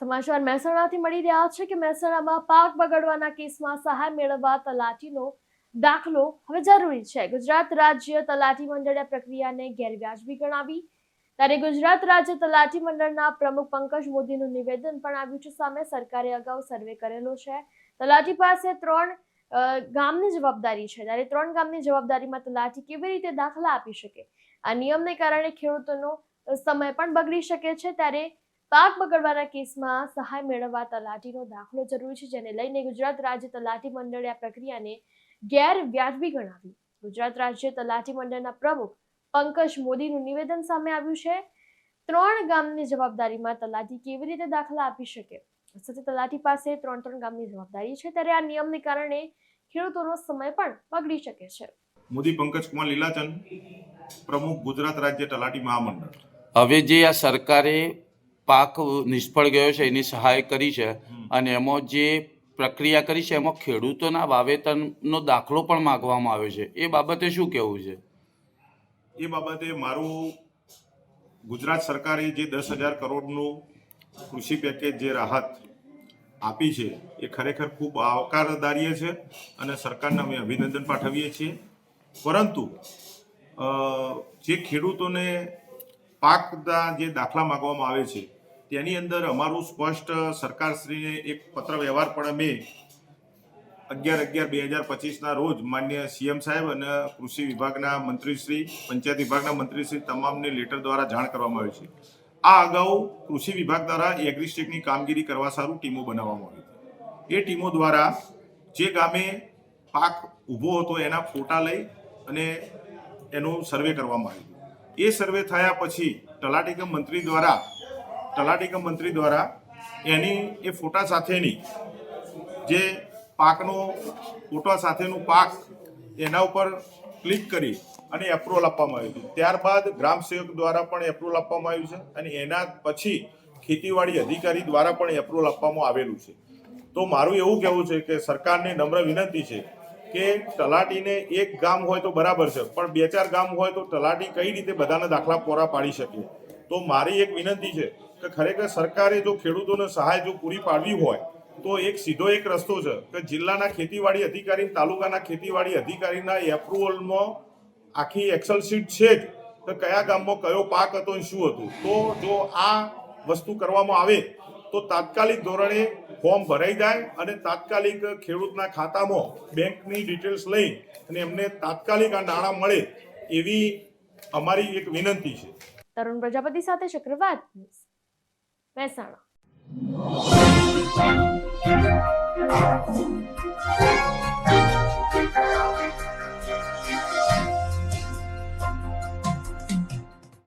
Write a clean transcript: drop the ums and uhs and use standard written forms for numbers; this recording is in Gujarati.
સમાચાર મહેસાણાથી મળી રહ્યા છે કે મહેસાણામાં પાક બગડવાના કેસમાં સહાય મેળવવા તલાટીનો દાખલો હવે જરૂરી છે। ગુજરાત રાજ્ય તલાટી મંડળે પ્રક્રિયાને ગેરવ્યાજબી ગણાવી ત્યારે ગુજરાત રાજ્ય તલાટી મંડળના પ્રમુખ પંકજ મોદીનું નિવેદન પણ આવ્યું છે સામે। સરકારે અગાઉ સર્વે કરેલો છે। તલાટી પાસે 3 ગામની જવાબદારી છે ત્યારે 3 ગામની જવાબદારીમાં તલાટી કેવી રીતે દાખલા આપી શકે? આ નિયમને કારણે ખેડૂતોનો સમય પણ બગડી શકે છે। ત્યારે પાક બગડવાના કેસમાં સહાય મેળવવા તલાટીનો દાખલો જરૂરી છે, જેને લઈને ગુજરાત રાજ્ય તલાટી મંડળે આ પ્રક્રિયાને ગેરવ્યાજબી ગણાવી। ગુજરાત રાજ્ય તલાટી મંડળના પ્રમુખ પંકજ મોદીનું નિવેદન સામે આવ્યું છે। 3 ગામની જવાબદારીમાં તલાટી કેવી રીતે દાખલા આપી શકે? સાથે તલાટી પાસે 3 ગામની જવાબદારી છે ત્યારે આ નિયમને કારણે ખેડૂતોનો સમય પણ બગડી શકે છે। મોદી પંકજ કુમાર લીલાચંદ, પ્રમુખ ગુજરાત રાજ્ય તલાટી મહામંડળ। હવે જે આ સરકારે પાક નિષ્ફળ ગયો છે એની સહાય કરી છે અને એમાં જે પ્રક્રિયા કરી છે એમાં ખેડૂતોના વાવેતરનો દાખલો પણ માંગવામાં આવ્યો છે, એ બાબતે શું કહેવું છે? એ બાબતે મારું ગુજરાત સરકારે જે 10,000 કરોડનું કૃષિ પેકેજ જે રાહત આપી છે એ ખરેખર ખૂબ આવકારદાયક છે અને સરકારને અમે અભિનંદન પાઠવીએ છીએ। પરંતુ જે ખેડૂતોને પાકના જે દાખલા માંગવામાં આવે છે તેની અંદર અમારું સ્પષ્ટ સરકારશ્રીને એક પત્ર વ્યવહાર પણ અમે 11/11/2025ના રોજ માન્ય સીએમ સાહેબ અને કૃષિ વિભાગના મંત્રીશ્રી, પંચાયત વિભાગના મંત્રીશ્રી તમામને લેટર દ્વારા જાણ કરવામાં આવી છે। આ અગાઉ કૃષિ વિભાગ દ્વારા એગ્રીસ્ટેકની કામગીરી કરવા સારું ટીમો બનાવવામાં આવી હતી। એ ટીમો દ્વારા જે ગામે પાક ઊભો હતો એના ફોટા લઈ અને એનું સર્વે કરવામાં આવ્યું। એ સર્વે થયા પછી તલાટી કમ મંત્રી દ્વારા એની એ ફોટા સાથેની જે પાકનો ફોટા સાથેનું પાક એના ઉપર ક્લિક કરી અને એપ્રુવલ આપવામાં આવ્યું હતું। ત્યારબાદ ગ્રામ સેવક દ્વારા પણ એપ્રુવલ આપવામાં આવ્યું છે અને એના પછી ખેતીવાડી અધિકારી દ્વારા પણ એપ્રુવલ આપવામાં આવેલું છે। તો મારું એવું કહેવું છે કે સરકારને નમ્ર વિનંતી છે કે તલાટીને એક ગામ હોય તો બરાબર છે, પણ 2-4 ગામ હોય તો તલાટી કઈ રીતે બધાના દાખલા પૂરા પાડી શકે? તો મારી એક વિનંતી છે કે ખરેખર સરકારે જો ખેડૂતોને સહાય જો પૂરી પાડવી હોય તો સીધો એક રસ્તો છે કે જિલ્લાના ખેતીવાડી અધિકારી, તાલુકાના ખેતીવાડી અધિકારીના એપ્રુવલમાં આખી એક્સેલ શીટ છે જ કે કયા ગામમાં કયો પાક હતો અને શું હતું। તો જો આ વસ્તુ કરવામાં આવે તો તાત્કાલિક ધોરણે ફોર્મ ભરાઈ જાય અને તાત્કાલિક ખેડૂતના ખાતામાં બેંકની ડિટેલ્સ લઈ અને એમને તાત્કાલિક આ નાણાં મળે એવી અમારી એક વિનંતી છે। તરુણ પ્રજાપતિ સાથે ચક્રવાત મહેસાણા।